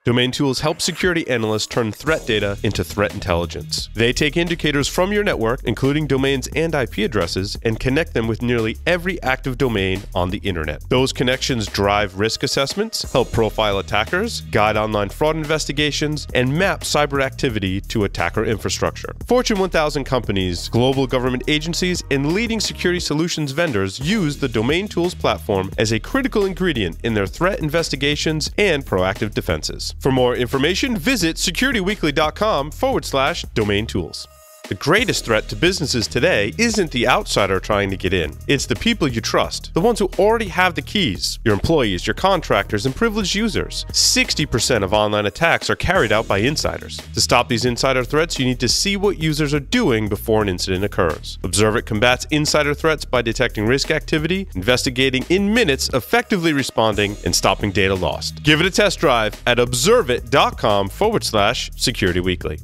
Domain tools help security analysts turn threat data into threat intelligence. They take indicators from your network, including domains and IP addresses, and connect them with nearly every active domain on the internet. Those connections drive risk assessments, help profile attackers, guide online fraud investigations, and map cyber activity to attacker infrastructure. Fortune 1000 companies, global government agencies, and leading security solutions vendors use the Domain Tools platform as a critical ingredient in their threat investigations and proactive defenses. For more information, visit securityweekly.com/domain tools. The greatest threat to businesses today isn't the outsider trying to get in. It's the people you trust, the ones who already have the keys, your employees, your contractors, and privileged users. 60% of online attacks are carried out by insiders. To stop these insider threats, you need to see what users are doing before an incident occurs. Observit combats insider threats by detecting risk activity, investigating in minutes, effectively responding, and stopping data lost. Give it a test drive at observit.com/securityweekly.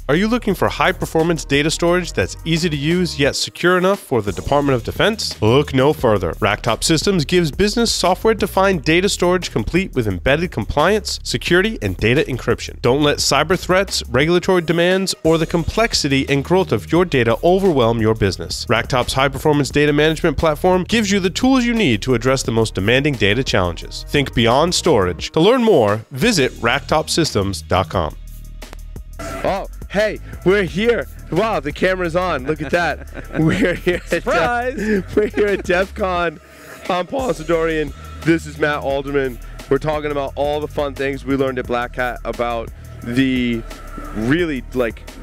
Are you looking for high-performance data storage that's easy to use yet secure enough for the Department of Defense? Look no further. Racktop Systems gives business software-defined data storage complete with embedded compliance, security, and data encryption. Don't let cyber threats, regulatory demands, or the complexity and growth of your data overwhelm your business. Racktop's high-performance data management platform gives you the tools you need to address the most demanding data challenges. Think beyond storage. To learn more, visit racktopsystems.com. Oh, hey, we're here. Wow, the camera's on. Look at that. We're here. Surprise! We're here at DEF CON. I'm Paul Asadoorian. This is Matt Alderman. We're talking about all the fun things we learned at Black Hat about the really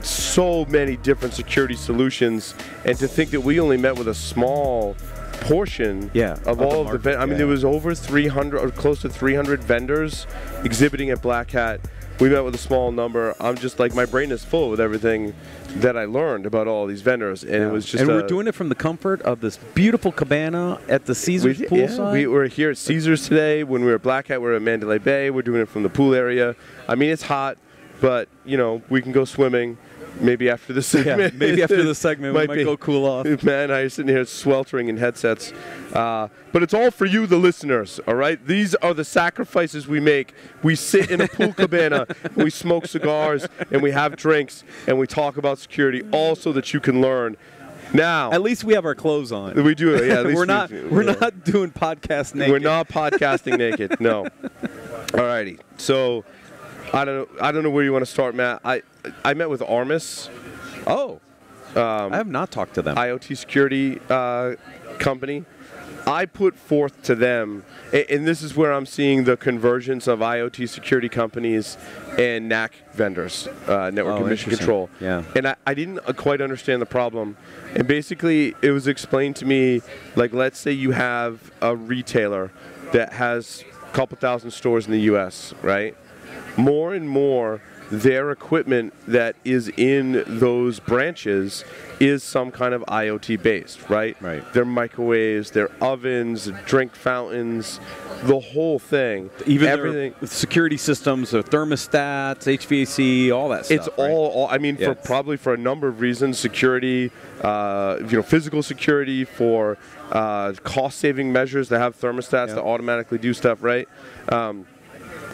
so many different security solutions, and to think that we only met with a small portion of all of the vendors. I mean, there was over 300 or close to 300 vendors exhibiting at Black Hat. We met with a small number. I'm just my brain is full with everything that I learned about all these vendors, and it was just. And we're doing it from the comfort of this beautiful cabana at the Caesars poolside. We were here at Caesars today. When we were at Black Hat, we were at Mandalay Bay. We're doing it from the pool area. I mean, it's hot, but we can go swimming. Maybe after the segment. Yeah, maybe after the segment we might go cool off. Man, I'm sitting here sweltering in headsets. But it's all for you, the listeners, all right? These are the sacrifices we make. We sit in a pool cabana, we smoke cigars, and we have drinks, and we talk about security, all so that you can learn. Now, at least we have our clothes on. We do, yeah. At least we're not doing podcast naked. We're not podcasting naked, no. All righty. So, I don't know where you want to start, Matt. I met with Armis. Oh, I have not talked to them. IoT security company. I put forth to them, and this is where I'm seeing the convergence of IoT security companies and NAC vendors, network and mission control. Yeah. And I didn't quite understand the problem. And basically, it was explained to me, let's say you have a retailer that has a couple thousand stores in the U.S., right? More and more, their equipment that is in those branches is some kind of IoT based, right? Right. Their microwaves, their ovens, drink fountains, the whole thing. Even everything. Their security systems, their thermostats, HVAC, all that stuff. It's all I mean, probably for a number of reasons, security, physical security, for cost saving measures that have thermostats that automatically do stuff, right?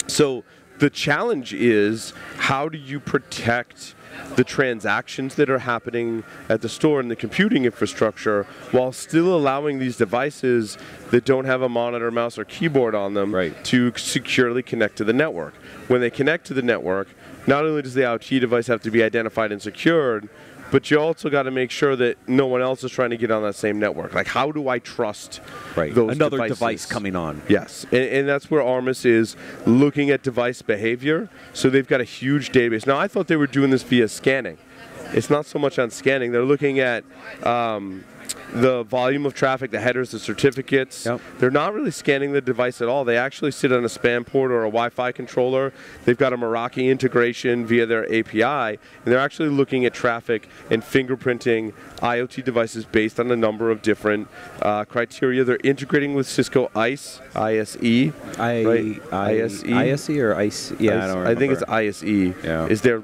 So the challenge is, how do you protect the transactions that are happening at the store and the computing infrastructure while still allowing these devices that don't have a monitor, mouse, or keyboard on them to securely connect to the network? When they connect to the network, not only does the IoT device have to be identified and secured, but you also got to make sure that no one else is trying to get on that same network. How do I trust those Another devices? device coming on. Yes, and that's where Armis is looking at device behavior. So they've got a huge database. Now, I thought they were doing this via scanning. It's not so much on scanning. They're looking at the volume of traffic, the headers, the certificates. Yep. They're not really scanning the device at all. They actually sit on a SPAN port or a Wi-Fi controller. They've got a Meraki integration via their API, and they're actually looking at traffic and fingerprinting IoT devices based on a number of different criteria. They're integrating with Cisco ISE, ISE, right? ISE? ISE or ICE? Yeah, I don't remember. I think it's ISE. Yeah. Is their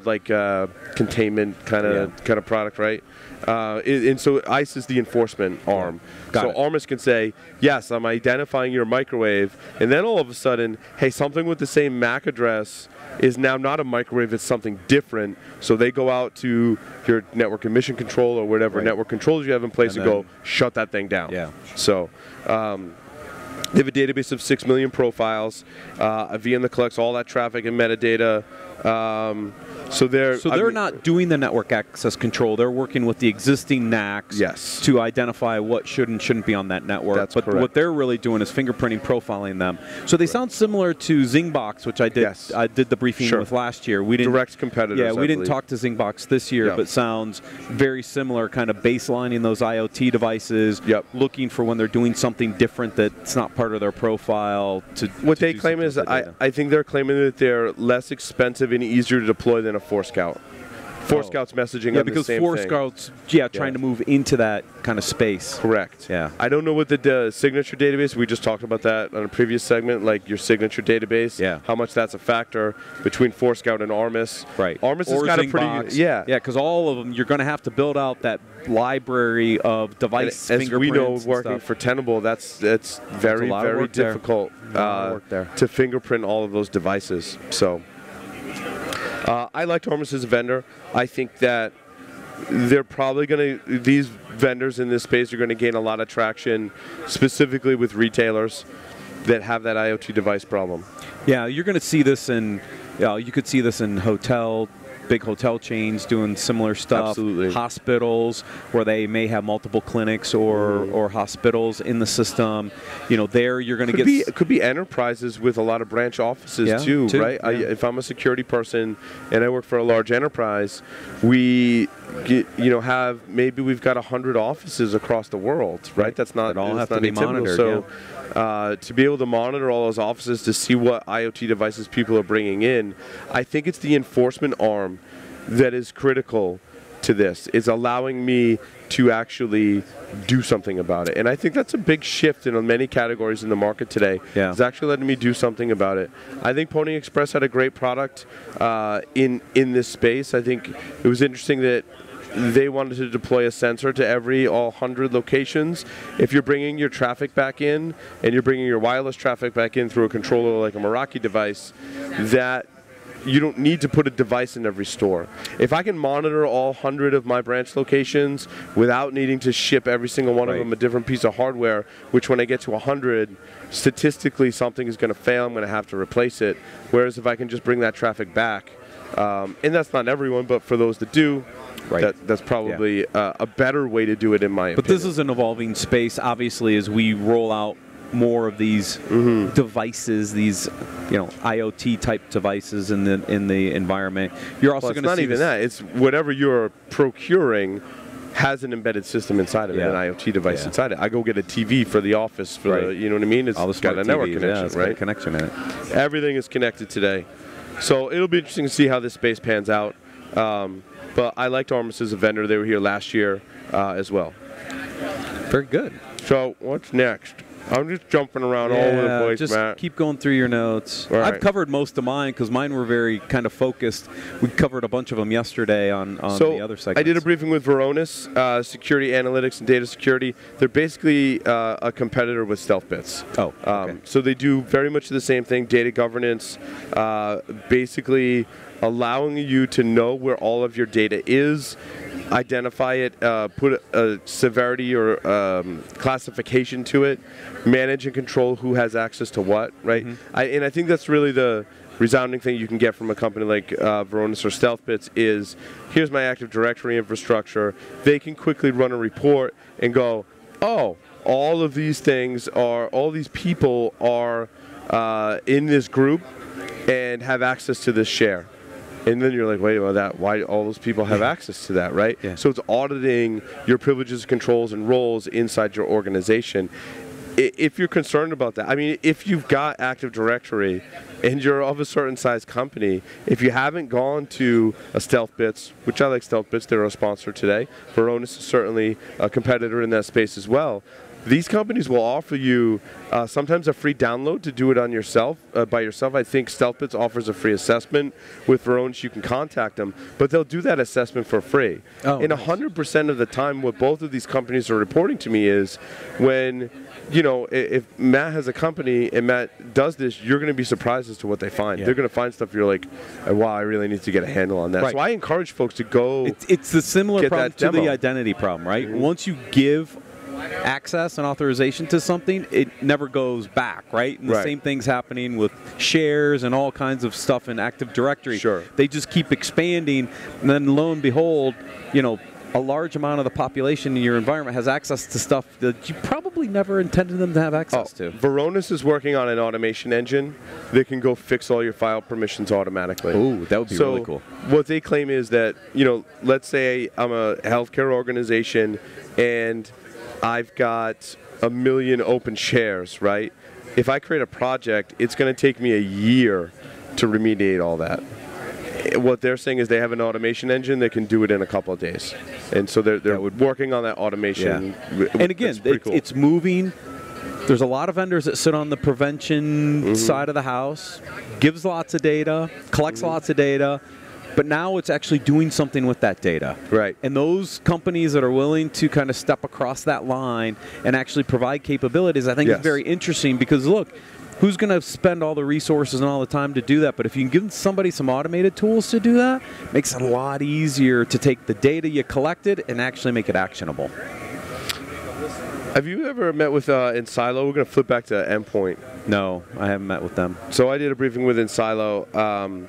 containment kind of product, right? And so ICE is the enforcement enforcement arm. Got So it. Armis can say, yes, I'm identifying your microwave, and then all of a sudden, hey, something with the same MAC address is now not a microwave, it's something different. So they go out to your network emission control or whatever network controls you have in place and go, shut that thing down. Yeah. So they have a database of 6 million profiles, a VM that collects all that traffic and metadata. So they're not doing the network access control. They're working with the existing NACs to identify what should and shouldn't be on that network. That's but correct. what they're really doing is fingerprinting, profiling them. So they sound similar to Zingbox, which I did. Yes. I did the briefing with last year. We didn't direct competitors. Yeah, we didn't talk to Zingbox this year, Yep. but sounds very similar. Kind of baselining those IoT devices. Yep. Looking for when they're doing something different that's not part of their profile. What they claim is, I think they're claiming that they're less expensive and easier to deploy than a Forescout. Forescout's messaging on the same thing. Forescout's trying to move into that kind of space. Correct. Yeah. I don't know what the signature database, we just talked about that on a previous segment, like your signature database, how much that's a factor between Forescout and Armis. Right. Armis has got a pretty, yeah, because all of them, you're going to have to build out that library of device and as we know, fingerprints working for Tenable, that's very, very difficult to fingerprint all of those devices. So I liked Armis as a vendor. I think that they're probably going to, these vendors in this space are going to gain a lot of traction, specifically with retailers that have that IoT device problem. Yeah, you're going to see this in, you could see this in big hotel chains doing similar stuff. Absolutely. Hospitals where they may have multiple clinics or hospitals in the system. You know, there you're going to get. It could be enterprises with a lot of branch offices too, right? Yeah. If I'm a security person and I work for a large enterprise, maybe we've got 100 offices across the world, right? That's not all have to not be atypical. monitored. So to be able to monitor all those offices to see what IoT devices people are bringing in, I think it's the enforcement arm that is critical to this. It's allowing me to actually do something about it. And I think that's a big shift in many categories in the market today. Yeah. It's actually letting me do something about it. I think Pony Express had a great product in this space. I think it was interesting that they wanted to deploy a sensor to all 100 locations. If you're bringing your traffic back in and you're bringing your wireless traffic back in through a controller like a Meraki device, that you don't need to put a device in every store. If I can monitor all 100 of my branch locations without needing to ship every single one of them a different piece of hardware, which when I get to 100, statistically something is going to fail, I'm going to have to replace it. Whereas if I can just bring that traffic back, and that's not everyone, but for those that do, that's probably a better way to do it in my opinion. But this is an evolving space, obviously, as we roll out more of these devices, these IoT type devices in the environment. You're also going to see it's not even that. It's whatever you're procuring has an embedded system inside of it, an IoT device inside it. I go get a TV for the office for the, you know what I mean? It's got a network connection, it's got a connection in it. Everything is connected today. So it'll be interesting to see how this space pans out. But I liked Armis as a vendor. They were here last year as well. Very good. So what's next? I'm just jumping around all over the place, just Matt. Keep going through your notes. I've covered most of mine because mine were very kind of focused. We covered a bunch of them yesterday on the other segments. I did a briefing with Bironas, security analytics and data security. They're basically a competitor with StealthBits. Oh, okay. So they do very much the same thing, data governance, basically allowing you to know where all of your data is, identify it, put a severity or classification to it, manage and control who has access to what, right? And I think that's really the resounding thing you can get from a company like Bironas or StealthBits is, here's my Active Directory infrastructure. They can quickly run a report and go, oh, all of these things all these people are in this group and have access to this share. And then you're like, wait, why all those people have access to that, right? Yeah. So it's auditing your privileges, controls, and roles inside your organization. If you're concerned about that, I mean, if you've got Active Directory and you're of a certain size company, if you haven't gone to a StealthBits, which I like StealthBits, they're a sponsor today. Bironas is certainly a competitor in that space as well. these companies will offer you sometimes a free download to do it on yourself, by yourself. I think StealthBits offers a free assessment with Bironas. You can contact them, but they'll do that assessment for free. Oh, and nice. 100% of the time, what both of these companies are reporting to me is when, you know, if Matt has a company and Matt does this, you're going to be surprised as to what they find. Yeah. They're going to find stuff you're like, wow, I really need to get a handle on that. Right. So I encourage folks to go. It's the similar get problem that to the demo. identity problem, right? Once you give access and authorization to something, it never goes back, right? And the Right. same thing's happening with shares and all kinds of stuff in Active Directory. Sure. They just keep expanding, and then lo and behold, you know, a large amount of the population in your environment has access to stuff that you probably never intended them to have access to. Bironas is working on an automation engine that can go fix all your file permissions automatically. Ooh, that would be really cool. What they claim is that, you know, let's say I'm a healthcare organization and I've got 1 million open shares, right? If I create a project, it's going to take me a year to remediate all that. What they're saying is they have an automation engine that can do it in a couple of days. And so they're working on that automation. Yeah. And again, cool. it's moving. There's a lot of vendors that sit on the prevention side of the house, gives lots of data, collects lots of data, but now it's actually doing something with that data. Right. And those companies that are willing to kind of step across that line and actually provide capabilities, I think is very interesting because, look, who's going to spend all the resources and all the time to do that? But if you can give somebody some automated tools to do that, it makes it a lot easier to take the data you collected and actually make it actionable. Have you ever met with InSilo? We're going to flip back to Endpoint. No, I haven't met with them. So I did a briefing with InSilo.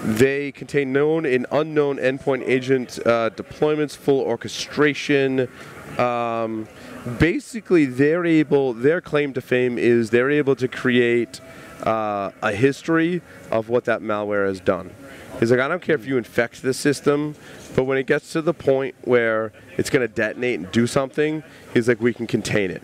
They contain known and unknown endpoint agent deployments, full orchestration. Basically, their claim to fame is they're able to create a history of what that malware has done. He's like, I don't care if you infect the system, but when it gets to the point where it's going to detonate and do something, he's like, we can contain it.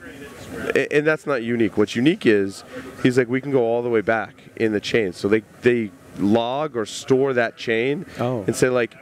And that's not unique. What's unique is, he's like, we can go all the way back in the chain. So they log or store that chain and say like,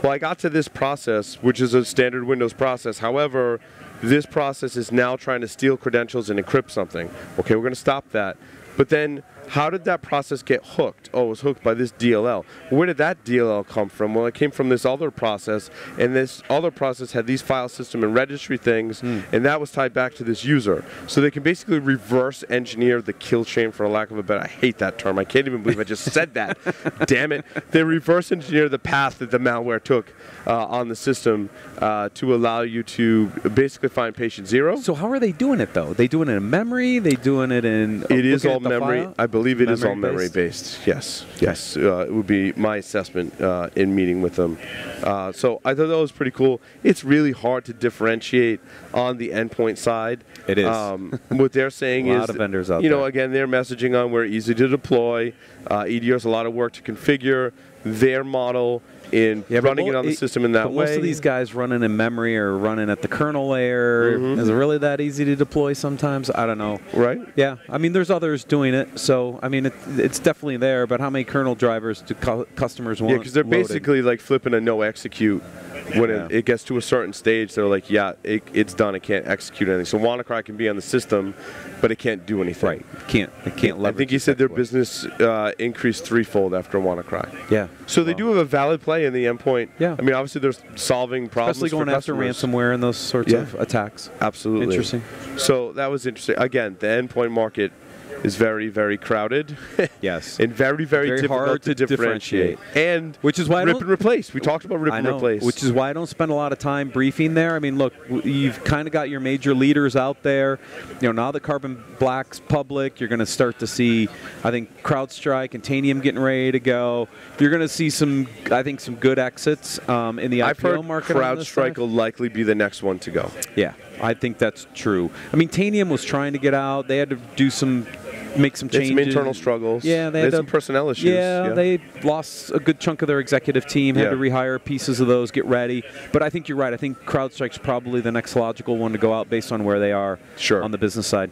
well, I got to this process, which is a standard Windows process. However, this process is now trying to steal credentials and encrypt something. Okay, we're going to stop that. But then, how did that process get hooked? Oh, it was hooked by this DLL. Where did that DLL come from? Well, it came from this other process, and this other process had these file system and registry things, and that was tied back to this user. So they can basically reverse engineer the kill chain, for lack of a better. I hate that term. I can't even believe I just said that. Damn it. They reverse engineer the path that the malware took on the system to allow you to basically find patient zero. So how are they doing it, though? They doing it in memory? They doing it in... It is all memory. File? I believe it is all memory-based. Yes, yes. It would be my assessment in meeting with them. So I thought that was pretty cool. It's really hard to differentiate on the endpoint side. It is. What they're saying is, a lot of vendors out you know, there. again, they're messaging on we're easy to deploy. EDR is a lot of work to configure. Their model in running it on the system in that way. Most of these guys running in memory or running at the kernel layer. Is it really that easy to deploy sometimes? I don't know. Right? Yeah. I mean, there's others doing it. So, I mean, it's definitely there. But how many kernel drivers do customers want? Yeah, because they're basically like flipping a no execute. When it gets to a certain stage, they're like, yeah, it's done. It can't execute anything. So WannaCry can be on the system, but it can't do anything. Right. It can't leverage. I think he said their business increased threefold after WannaCry. Yeah. So they do have a valid play in the endpoint. Yeah. I mean, obviously they're solving problems Especially going for after customers. ransomware and those sorts of attacks. Absolutely. Interesting. So that was interesting. Again, the endpoint market is very, very crowded. Yes. And very, very difficult hard to differentiate. And which is why rip and replace. We talked about rip and replace. Which is why I don't spend a lot of time briefing there. I mean, look, you've kind of got your major leaders out there. You know, now that Carbon Black's public, you're going to start to see, I think, CrowdStrike and Tanium getting ready to go. You're going to see some good exits in the IPO market. CrowdStrike will likely be the next one to go. Yeah, I think that's true. I mean, Tanium was trying to get out. They had to make some changes. Some internal struggles. Yeah, they had some personnel issues. Yeah, they lost a good chunk of their executive team, had to rehire pieces of those, get ready. But I think you're right. I think CrowdStrike's probably the next logical one to go out based on where they are on the business side.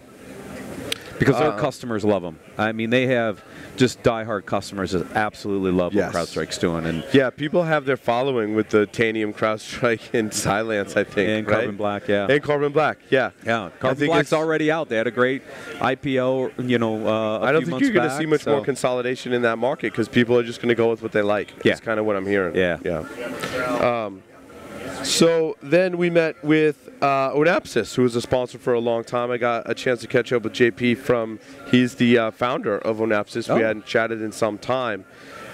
Because their customers love them. I mean, they have just diehard customers that absolutely love what CrowdStrike's doing. And yeah, people have their following with the Tanium, CrowdStrike, and Cylance, I think. And Carbon Black, yeah. And Carbon Black, yeah. Yeah, Carbon Black's already out. They had a great IPO, you know, I don't think you're going to see much more consolidation in that market because people are just going to go with what they like. Yeah. That's kind of what I'm hearing. Yeah. Yeah. So then we met with Onapsis, who was a sponsor for a long time. I got a chance to catch up with JP he's the founder of Onapsis. We hadn't chatted in some time.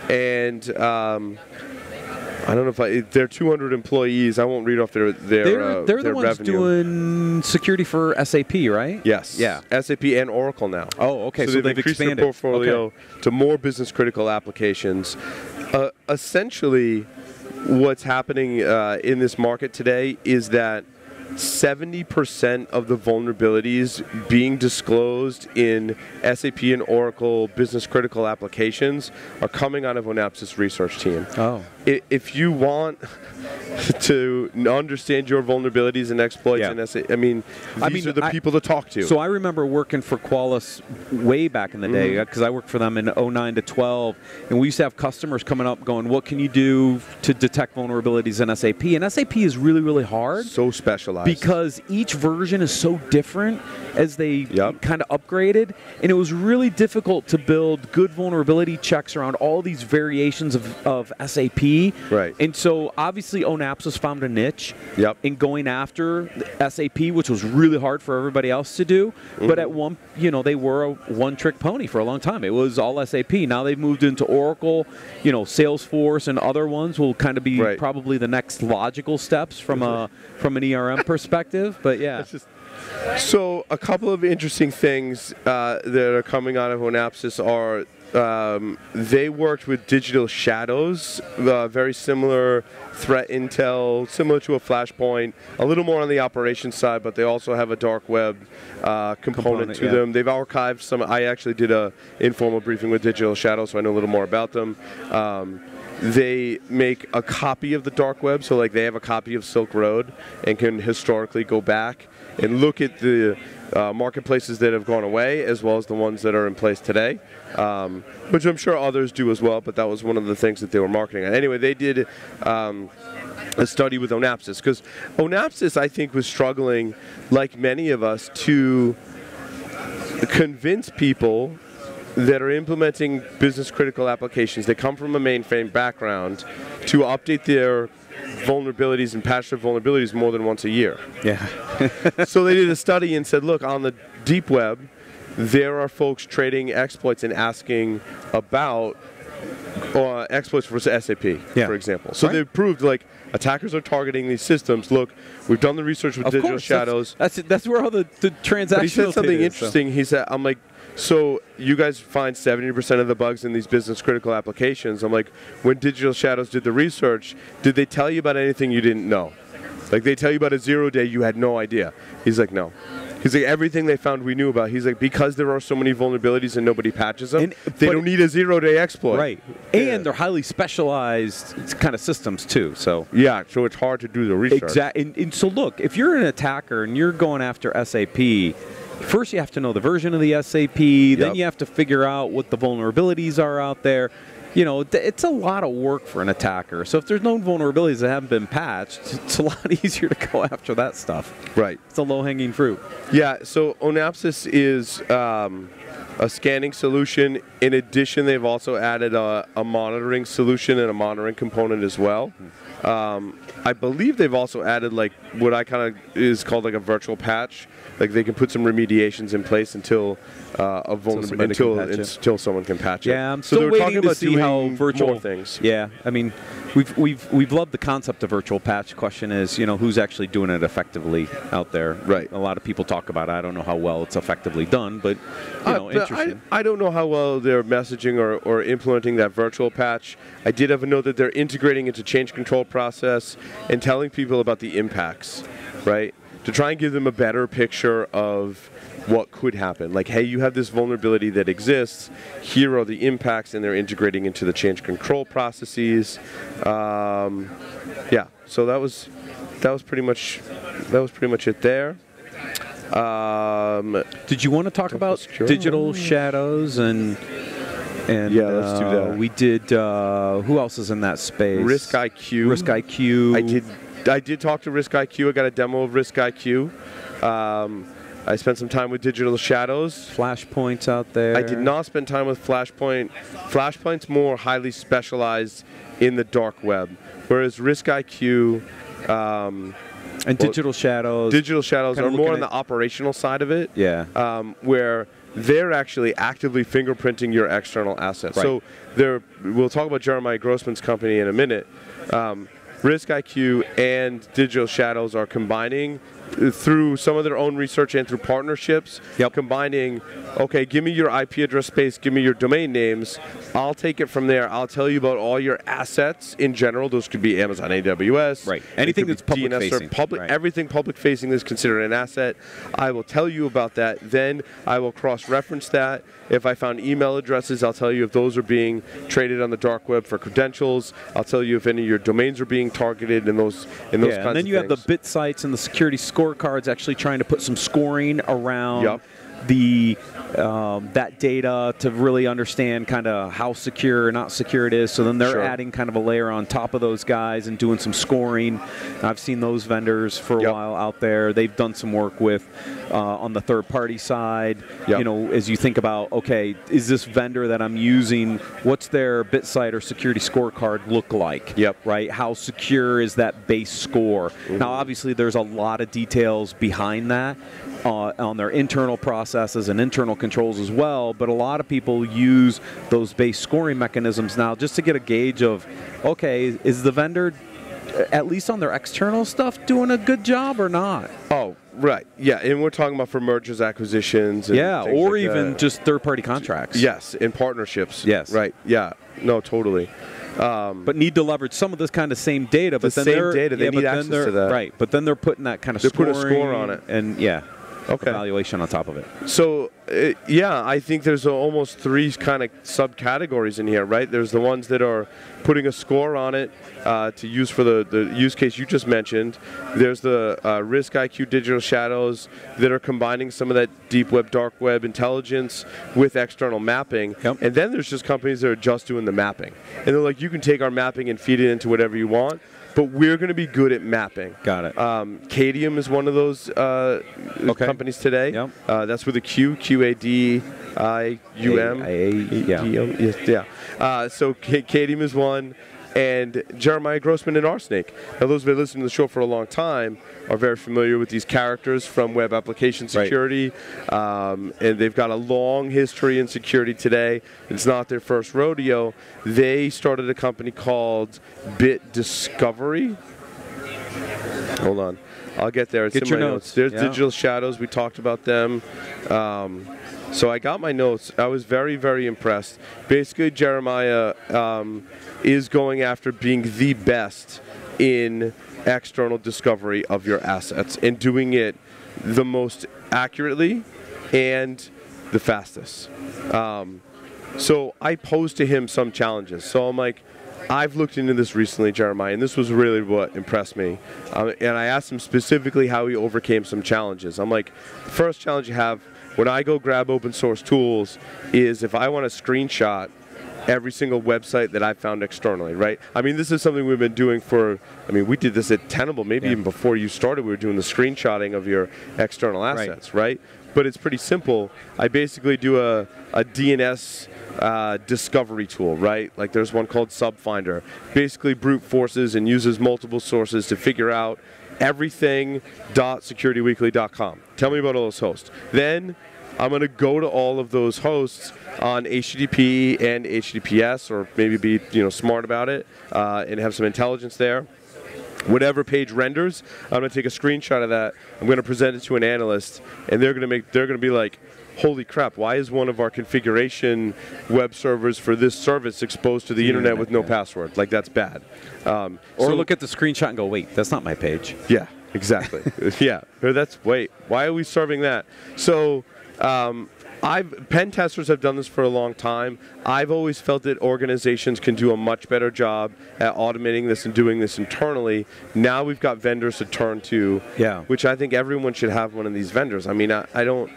And I don't know if they're 200 employees. I won't read off their They're the their ones revenue. Doing security for SAP, right? Yes. Yeah. SAP and Oracle now. Oh, okay. So they've expanded increased their portfolio to more business critical applications. Essentially, what's happening in this market today is that 70% of the vulnerabilities being disclosed in SAP and Oracle business critical applications are coming out of Onapsis research team. Oh. If you want to understand your vulnerabilities and exploits in SAP, these are the people to talk to. So I remember working for Qualys way back in the day because I worked for them in 09 to 12, and we used to have customers coming up going, what can you do to detect vulnerabilities in SAP? And SAP is really, really hard. So specialized. Because each version is so different as they kind of upgraded, and it was really difficult to build good vulnerability checks around all these variations of SAP. Right. And so obviously Onapsis found a niche in going after SAP, which was really hard for everybody else to do. But at one, they were a one-trick pony for a long time. It was all SAP. Now they've moved into Oracle. Salesforce and other ones will kind of be probably the next logical steps from an ERM perspective. But yeah. So a couple of interesting things that are coming out of Onapsis are they worked with Digital Shadows, very similar threat intel, similar to a Flashpoint, a little more on the operations side, but they also have a dark web component to them. They've archived some. I actually did a informal briefing with Digital Shadows, so I know a little more about them. They make a copy of the dark web, so like they have a copy of Silk Road and can historically go back and look at the marketplaces that have gone away as well as the ones that are in place today, which I'm sure others do as well, but that was one of the things that they were marketing on. Anyway, they did a study with Onapsis because Onapsis, I think, was struggling, like many of us, to convince people that are implementing business critical applications that come from a mainframe background to update their vulnerabilities and patch their vulnerabilities more than once a year. Yeah. So they did a study and said, look, on the deep web, there are folks trading exploits and asking about exploits for SAP, for example. So they proved, like, attackers are targeting these systems. Look, we've done the research with Digital Shadows. That's where all the transactional. But he said something interesting. He said, I'm like, so you guys find 70% of the bugs in these business critical applications. I'm like, when Digital Shadows did the research, did they tell you about anything you didn't know? Like, they tell you about a 0-day you had no idea. He's like, no. He's like, everything they found we knew about. He's like, because there are so many vulnerabilities and nobody patches them, they don't need a 0-day exploit. Right. And they're highly specialized kind of systems too. So yeah, so it's hard to do the research. Exactly. And so look, if you're an attacker and you're going after SAP, first you have to know the version of the SAP, then you have to figure out what the vulnerabilities are out there. It's a lot of work for an attacker. So if there's no vulnerabilities that haven't been patched, it's a lot easier to go after that stuff. Right. It's a low-hanging fruit. Yeah, so Onapsis is a scanning solution. In addition, they've also added a monitoring solution and a monitoring component as well. I believe they've also added like what I kind of is called like a virtual patch. Like they can put some remediations in place until until someone can patch it. Yeah, I'm still waiting to see how virtual more things. Yeah, I mean, we've loved the concept of virtual patch. Question is, who's actually doing it effectively out there? Right. A lot of people talk about it. I don't know how well it's effectively done, but interesting. I don't know how well they're messaging or implementing that virtual patch. I did have a note that they're integrating into change control process and telling people about the impacts, right? To try and give them a better picture of what could happen. Like, hey, you have this vulnerability that exists. Here are the impacts, and they're integrating into the change control processes. Yeah, so that was pretty much it there. Did you want to talk about digital shadows and yeah, let's do that. We did. Who else is in that space? Risk IQ. Risk IQ. I did talk to Risk IQ. I got a demo of Risk IQ. I spent some time with Digital Shadows. Flashpoint's out there. I did not spend time with Flashpoint. Flashpoint's more highly specialized in the dark web, whereas Risk IQ and Digital Shadows. Digital Shadows are more on the operational side of it. Yeah. Where they're actually actively fingerprinting your external assets. Right. So we'll talk about Jeremiah Grossman's company in a minute. Risk IQ and Digital Shadows are combining through some of their own research and through partnerships, combining, okay, give me your IP address space, give me your domain names, I'll take it from there, I'll tell you about all your assets in general. Those could be Amazon AWS. Right. Anything that's public facing. Everything public facing is considered an asset. I will tell you about that. Then I will cross-reference that. If I found email addresses, I'll tell you if those are being traded on the dark web for credentials. I'll tell you if any of your domains are being targeted in those kinds of things. And then you have the bit sites and the security scorecards actually trying to put some scoring around the that data to really understand kind of how secure or not secure it is. So then they're adding kind of a layer on top of those guys and doing some scoring. I've seen those vendors for a while out there. They've done some work with on the third-party side. You know, as you think about, okay, is this vendor that I'm using, what's their bit site or security scorecard look like? Right? How secure is that base score? Now, obviously, there's a lot of details behind that on their internal processes and internal controls as well, but a lot of people use those base scoring mechanisms now just to get a gauge of, okay, is the vendor, at least on their external stuff, doing a good job or not? Oh, right. Yeah, and we're talking about for mergers, acquisitions. And or like even just third-party contracts. Yes, in partnerships. Yes. Right, yeah. No, totally. But need to leverage some of this kind of same data. But then they need access to that. Right, but then they're putting that kind of putting a score on it. And evaluation on top of it. So, I think there's almost three kind of subcategories in here, right? There's the ones that are putting a score on it to use for the use case you just mentioned. There's the Risk IQ Digital Shadows that are combining some of that deep web, dark web intelligence with external mapping. And then there's just companies that are just doing the mapping. And they're like, you can take our mapping and feed it into whatever you want, but we're going to be good at mapping. Got it. Cadium is one of those companies today. That's with a Q, Qadium. So Cadium is one, and Jeremiah Grossman and Arsnake. Now, those who have been listening to the show for a long time are very familiar with these characters from web application security, and they've got a long history in security today. It's not their first rodeo. They started a company called Bit Discovery. Hold on. I'll get there. It's in my notes. There's Digital Shadows. We talked about them. So I got my notes. I was very, very impressed. Basically, Jeremiah is going after being the best in external discovery of your assets and doing it the most accurately and the fastest. So I posed to him some challenges. So I'm like, I've looked into this recently, Jeremiah, and this was really what impressed me. And I asked him specifically how he overcame some challenges. I'm like, the first challenge you have when I go grab open source tools is if I want to screenshot every single website that I found externally, right? I mean, this is something we've been doing we did this at Tenable, maybe even before you started, we were doing the screenshotting of your external assets, right? But it's pretty simple. I basically do a DNS discovery tool, right? Like there's one called Subfinder. Basically brute forces and uses multiple sources to figure out everything.securityweekly.com. Tell me about all those hosts. Then I'm going to go to all of those hosts on HTTP and HTTPS, or maybe be smart about it and have some intelligence there. Whatever page renders, I'm going to take a screenshot of that. I'm going to present it to an analyst, and they're going to be like, holy crap, why is one of our configuration web servers for this service exposed to the internet with no password? Like, that's bad. Or look at the screenshot and go, wait, that's not my page. Yeah, exactly. Or why are we serving that? So Pen testers have done this for a long time. I've always felt that organizations can do a much better job at automating this and doing this internally. Now we've got vendors to turn to, which I think everyone should have one of these vendors. I mean, I don't.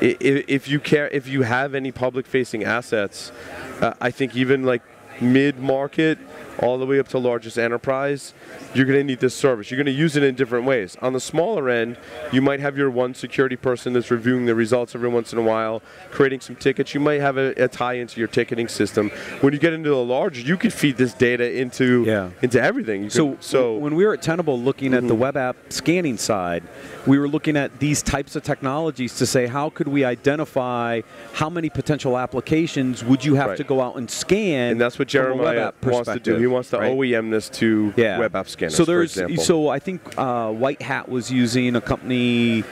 If you have any public-facing assets, I think even like mid-market all the way up to largest enterprise, you're going to need this service. You're going to use it in different ways. On the smaller end, you might have your one security person that's reviewing the results every once in a while, creating some tickets. You might have a tie into your ticketing system. When you get into the larger, you could feed this data into everything. So when we were at Tenable looking at the web app scanning side, we were looking at these types of technologies to say, how could we identify how many potential applications would you have to go out and scan? And that's what Jeremiah wants to do. He wants to OEM this to web app scanners, for example. So I think White Hat was using a company,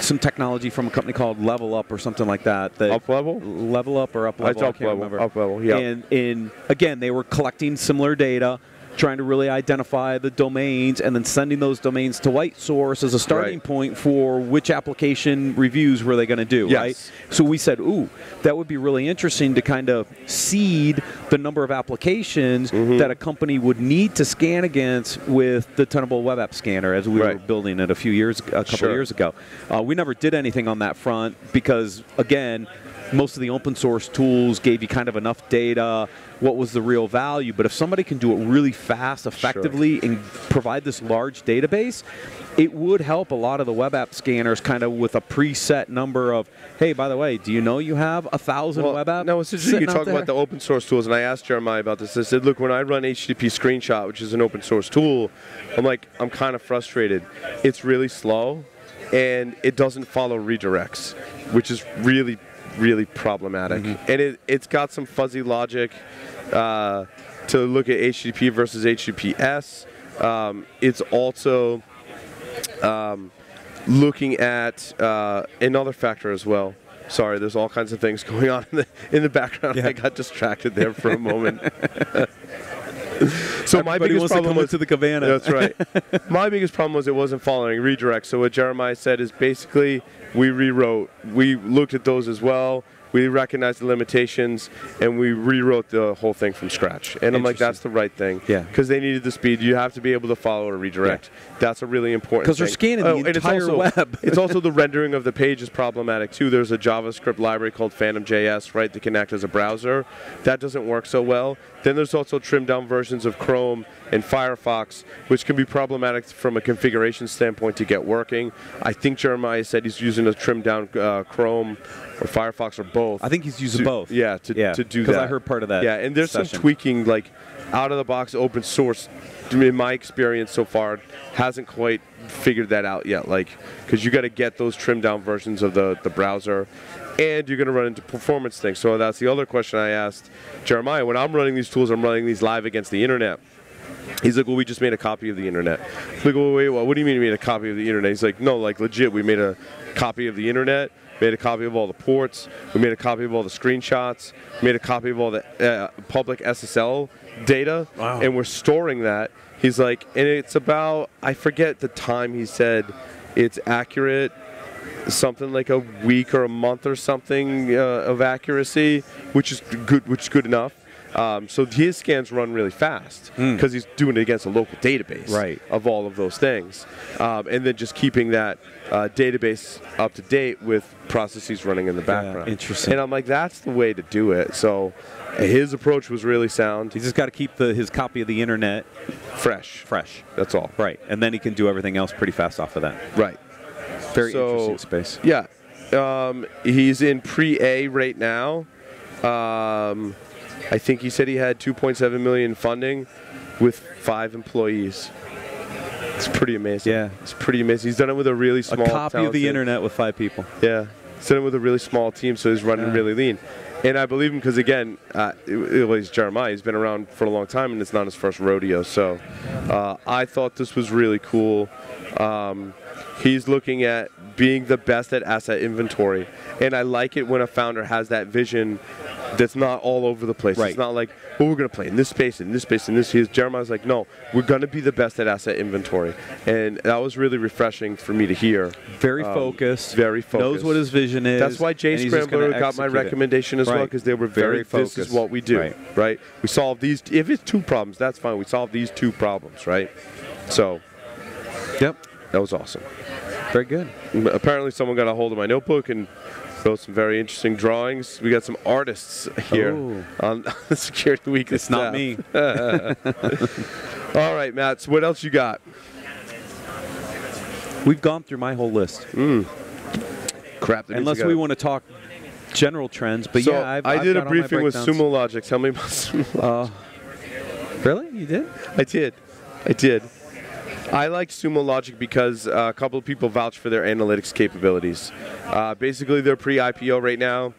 some technology from a company called Level Up or something like that. Up Level? Level Up or Up Level, I can't remember. Up Level, yeah. And again, they were collecting similar data, trying to really identify the domains and then sending those domains to WhiteSource as a starting point for which application reviews were they going to do, right? So we said, ooh, that would be really interesting to kind of seed the number of applications that a company would need to scan against with the Tenable web app scanner as we were building it a couple of years ago. We never did anything on that front because, again, most of the open source tools gave you kind of enough data, what was the real value. But if somebody can do it really fast, effectively, and provide this large database, it would help a lot of the web app scanners kind of with a preset number of, hey, by the way, do you know you have 1,000 web apps? No, it's interesting you talk about the open source tools, and I asked Jeremiah about this. I said, look, when I run HTTP Screenshot, which is an open source tool, I'm kind of frustrated. It's really slow, and it doesn't follow redirects, which is really problematic. And it's got some fuzzy logic to look at HTTP versus HTTPS. It's also looking at another factor as well. Sorry, there's all kinds of things going on in the background. I got distracted there for a moment. So my biggest problem was to the cabana. That's right. My biggest problem was it wasn't following redirects. So what Jeremiah said is basically we looked at those as well. We recognized the limitations, and we rewrote the whole thing from scratch. And I'm like, that's the right thing. Yeah. Because they needed the speed. You have to be able to follow a redirect. That's a really important thing. Because they're scanning the entire web. It's also the rendering of the page is problematic, too. There's a JavaScript library called Phantom.js, right, that can act as a browser. That doesn't work so well. Then there's also trimmed-down versions of Chrome and Firefox, which can be problematic from a configuration standpoint to get working. I think Jeremiah said he's using a trimmed-down Chrome or Firefox or both. I think he's using both. Yeah, to do that. Because I heard part of that. Yeah, and there's some tweaking, like out-of-the-box open source, in my experience so far, hasn't quite figured that out yet. Because you got to get those trimmed-down versions of the browser, and you're going to run into performance things. So that's the other question I asked Jeremiah. When I'm running these tools, I'm running these live against the internet. He's like, well, we just made a copy of the internet. I'm like, well, wait, what do you mean you made a copy of the internet? He's like, no, legit, we made a copy of the internet, made a copy of all the ports, we made a copy of all the screenshots, made a copy of all the public SSL data, and we're storing that. He's like, and it's about, I forget the time he said, it's accurate, something like a week or a month or something of accuracy, which is good enough. So his scans run really fast because he's doing it against a local database of all of those things. And then just keeping that database up to date with processes running in the background. Interesting. And I'm like, that's the way to do it. So his approach was really sound. He's just got to keep his copy of the internet fresh. That's all. Right. And then he can do everything else pretty fast off of that. Right. Very interesting space. Yeah. He's in pre-A right now. I think he said he had $2.7 million funding with 5 employees. It's pretty amazing. Yeah. It's pretty amazing. He's done it with a really small A copy of the internet with 5 people. Yeah. He's done it with a really small team, so he's running really lean. And I believe him because, again, he's Jeremiah. He's been around for a long time, and it's not his first rodeo. So I thought this was really cool. He's looking at being the best at asset inventory. And I like it when a founder has that vision that's not all over the place. It's not like, well, we're going to play in this space, in this space, in this. Jeremiah's like, no, we're going to be the best at asset inventory. And that was really refreshing for me to hear. Very focused. Very focused. Knows what his vision is. That's why Jay Scrambler got my recommendation as well, because they were very focused. This is what we do, right? We solve these. If it's 2 problems, that's fine. We solve these 2 problems, right? So, yep. That was awesome. Very good. Apparently someone got a hold of my notebook and wrote some very interesting drawings. We got some artists here on the Security Week. It's not me. All right, Matt, so what else you got? We've gone through my whole list. Crap. Unless we want to talk general trends, but so yeah, I did a briefing with Sumo Logic. Tell me about Sumo Logic. Really? You did? I did. I liked Sumo Logic because a couple of people vouched for their analytics capabilities. Basically, they're pre-IPO right now.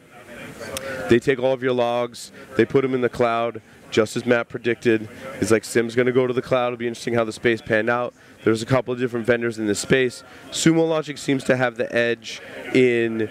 They take all of your logs, they put them in the cloud, just as Matt predicted. It's like SIM's going to go to the cloud. It'll be interesting how the space panned out. There's a couple of different vendors in this space. Sumo Logic seems to have the edge in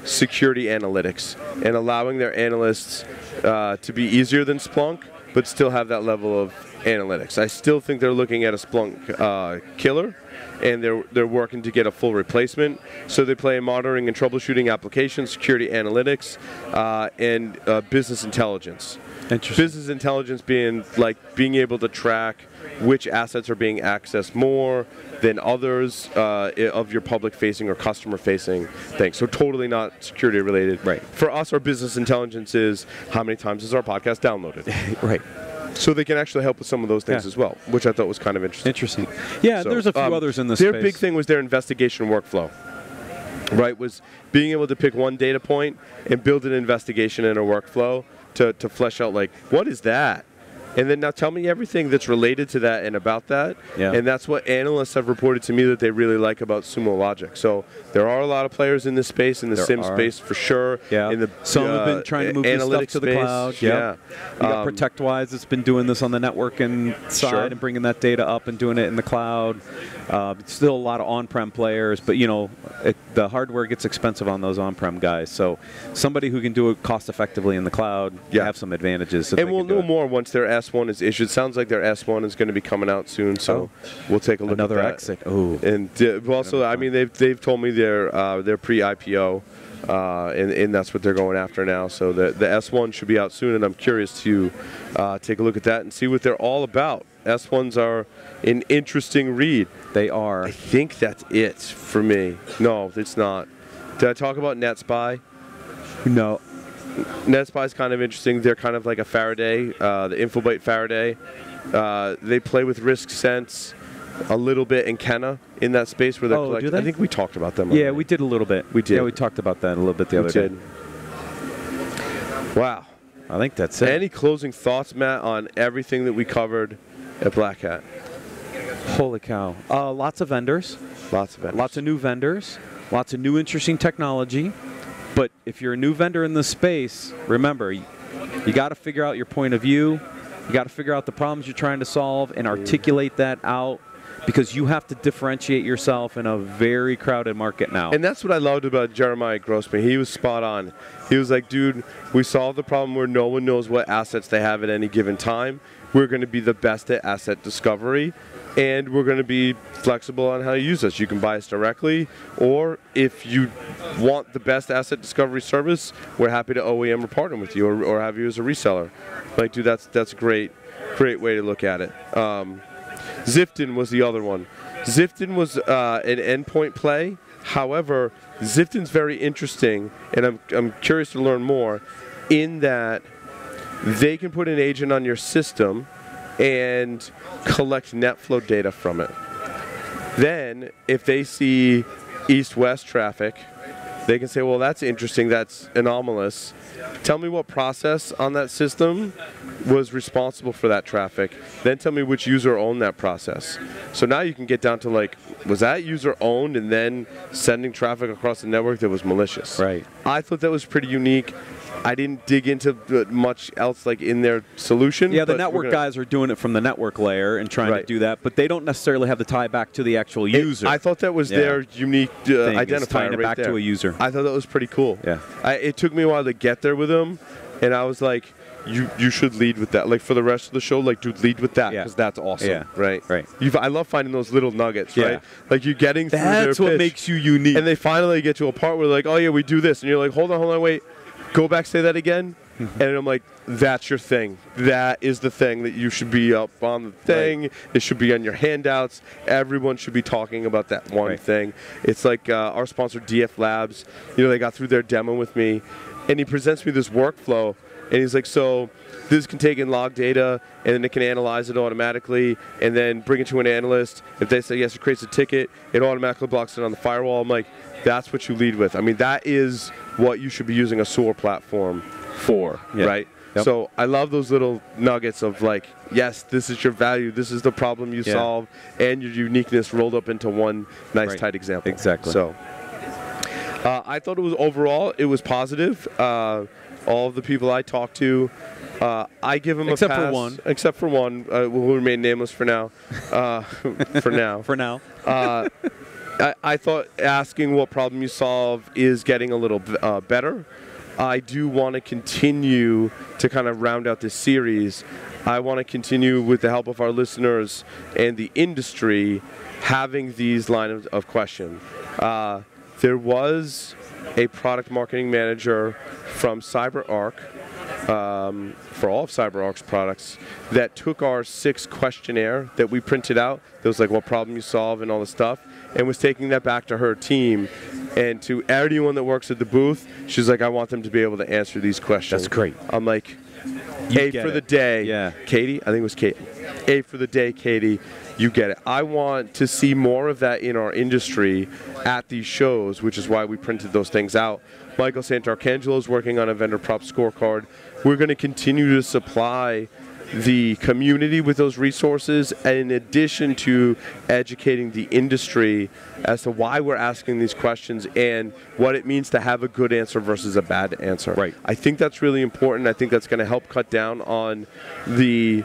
security analytics and allowing their analysts to be easier than Splunk, but still have that level of analytics. I still think they're looking at a Splunk killer, and they're working to get a full replacement. So they play monitoring and troubleshooting applications, security analytics, and business intelligence. Interesting. Business intelligence being like being able to track which assets are being accessed more than others of your public-facing or customer-facing things. So totally not security-related. Right. For us, our business intelligence is how many times is our podcast downloaded. Right. So they can actually help with some of those things as well, which I thought was kind of interesting. Interesting. Yeah, so, there's a few others in this space. Their big thing was their investigation workflow, right? Was being able to pick one data point and build an investigation in a workflow to flesh out, like, what is that? And then now tell me everything that's related to that and about that. Yeah. And that's what analysts have reported to me that they really like about Sumo Logic. So there are a lot of players in this space, in the SIM space for sure. Yeah. In the, some have been trying to move this stuff to the cloud. Yeah. You got ProtectWise that's been doing this on the networking side and bringing that data up and doing it in the cloud. Still a lot of on-prem players, but you know, the hardware gets expensive on those on-prem guys. So somebody who can do it cost-effectively in the cloud have some advantages. And we'll know more once their S1 is issued. Sounds like their S1 is going to be coming out soon, so we'll take a look at that. Another exit. Oh. And also, I mean, they've told me they're pre-IPO. And that's what they're going after now. So the S1 should be out soon, and I'm curious to take a look at that and see what they're all about. S1s are an interesting read. They are. I think that's it for me. No, it's not. Did I talk about NetSpy? No. NetSpy is kind of interesting. They're kind of like a Faraday, the InfoByte Faraday. They play with risk sense a little bit in Kenna in that space where they're collecting. I think we talked about them. Yeah, we did a little bit. We did. Yeah, we talked about that a little bit the other day. Wow. I think that's it. Any closing thoughts, Matt, on everything that we covered at Black Hat? Holy cow. Lots of vendors. Lots of vendors. Lots of new vendors. Lots of new interesting technology. But if you're a new vendor in this space, remember, you got to figure out your point of view. You got to figure out the problems you're trying to solve and articulate that out, because you have to differentiate yourself in a very crowded market now. And that's what I loved about Jeremiah Grossman. He was spot on. He was like, dude, we solved the problem where no one knows what assets they have at any given time. We're going to be the best at asset discovery, and we're going to be flexible on how you use us. You can buy us directly, or if you want the best asset discovery service, we're happy to OEM or partner with you, or have you as a reseller. Like, dude, that's a great way to look at it. Ziften was the other one. Ziften was an endpoint play. However, Ziften's very interesting, and I'm curious to learn more, in that they can put an agent on your system and collect NetFlow data from it. Then, if they see east-west traffic, they can say, well, that's interesting, that's anomalous. Tell me what process on that system was responsible for that traffic. Then tell me which user owned that process. So now you can get down to, like, was that user owned and then sending traffic across the network that was malicious? Right. I thought that was pretty unique. I didn't dig into much else like in their solution. Yeah, the network guys are doing it from the network layer and trying to do that, but they don't necessarily have the tie back to the actual user. I thought that was their unique identifier tying it back to a user. I thought that was pretty cool. Yeah, it took me a while to get there with them, and I was like, you should lead with that. Like for the rest of the show, like dude, lead with that because that's awesome. Yeah. Right. I love finding those little nuggets. Yeah. Right. Like you getting through their pitch, what makes you unique. and they finally get to a part where like, oh yeah, we do this, and you're like, hold on, wait, go back, say that again. And I'm like, that's your thing. That is the thing that you should be up on the thing. Right. It should be on your handouts. Everyone should be talking about that one thing. It's like our sponsor, DF Labs. They got through their demo with me, and he presents me this workflow. And he's like, so this can take in log data, and then it can analyze it automatically, and then bring it to an analyst. If they say yes, it creates a ticket. It automatically blocks it on the firewall. I'm like, that's what you lead with. I mean, that is what you should be using a SOAR platform for, right? Yep. So I love those little nuggets of like, yes, this is your value, this is the problem you solve, and your uniqueness rolled up into one nice, tight example. Exactly. So I thought it was positive. All of the people I talked to, I give them a pass. Except for one. We'll remain nameless for now. For now. I thought asking what problem you solve is getting a little better. I do want to continue to kind of round out this series. I want to continue with the help of our listeners and the industry having these lines of question. There was a product marketing manager from CyberArk, for all of CyberArk's products, that took our 6 questionnaire that we printed out, that was like what problem you solve and all this stuff, and was taking that back to her team. And to anyone that works at the booth, she's like, I want them to be able to answer these questions. That's great. I'm like, A for the day. Katie, I think it was Katie. A for the day, Katie. You get it. I want to see more of that in our industry at these shows, which is why we printed those things out. Michael Santarcangelo is working on a vendor prop scorecard. We're going to continue to supply the community with those resources, and in addition to educating the industry as to why we're asking these questions and what it means to have a good answer versus a bad answer. Right. I think that's really important. I think that's going to help cut down on the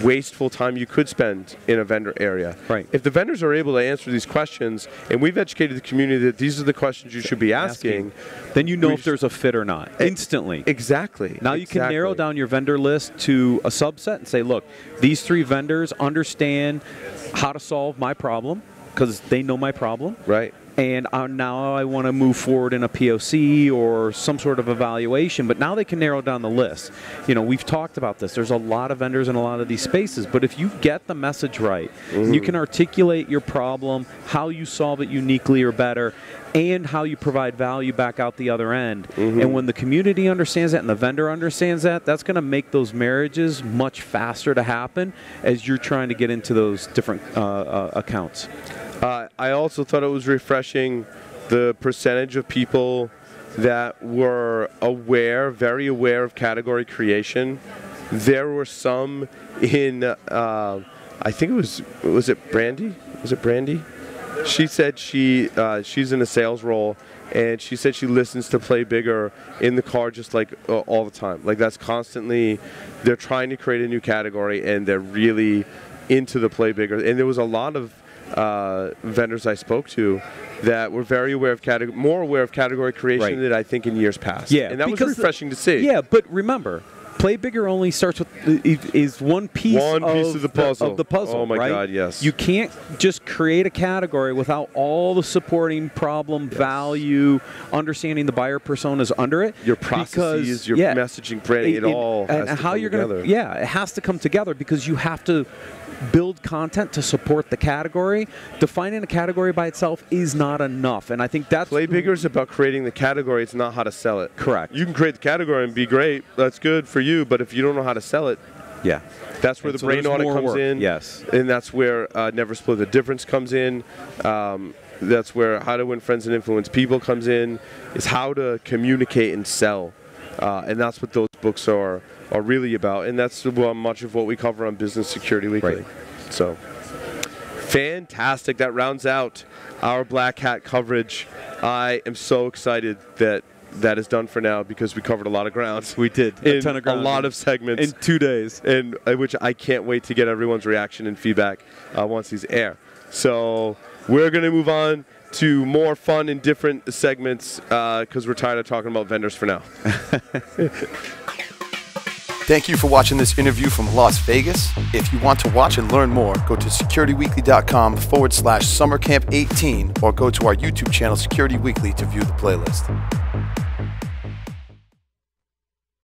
wasteful time you could spend in a vendor area. Right. If the vendors are able to answer these questions, and we've educated the community that these are the questions you should be asking, then you know if there's a fit or not instantly. Exactly. Now you can narrow down your vendor list to a subset and say, look, these 3 vendors understand how to solve my problem because they know my problem. Right. And now I want to move forward in a POC or some sort of evaluation, but now they can narrow down the list. We've talked about this. There's a lot of vendors in a lot of these spaces, but if you get the message right, you can articulate your problem, how you solve it uniquely or better, and how you provide value back out the other end. And when the community understands that and the vendor understands that, that's going to make those marriages much faster to happen as you're trying to get into those different accounts. I also thought it was refreshing the percentage of people that were very aware of category creation. There were some in, I think was it Brandy? Was it Brandy? She said she's in a sales role, and she said she listens to Play Bigger in the car just like all the time. Like that's constantly, they're trying to create a new category, and they're really into the Play Bigger. And there was a lot of vendors I spoke to that were very aware of more aware of category creation than I think in years past. Yeah, and that was refreshing to see. Yeah, but remember, Play Bigger only starts with is one piece of the puzzle. Oh my right? God, yes. You can't just create a category without all the supporting problem, value, understanding the buyer personas under it. Your processes, your messaging, branding, it all has to come together. It has to come together because you have to build content to support the category. Defining a category by itself is not enough, and I think that's Play Bigger is about creating the category. It's not how to sell it. Correct. You can create the category and be great. That's good for you, but if you don't know how to sell it, that's where the brain audit comes in. Yes, and that's where Never Split the Difference comes in. That's where How to Win Friends and Influence People comes in. Is how to communicate and sell, and that's what those books are really about, and that's much of what we cover on Business Security Weekly. Right. So, fantastic. That rounds out our Black Hat coverage. I am so excited that that is done for now because we covered a lot of ground. We did. A ton of ground. A lot of segments. In 2 days. And which I can't wait to get everyone's reaction and feedback once these air. So we're going to move on to more fun and different segments because we're tired of talking about vendors for now. Thank you for watching this interview from Las Vegas. If you want to watch and learn more, go to securityweekly.com/summercamp18 or go to our YouTube channel Security Weekly to view the playlist.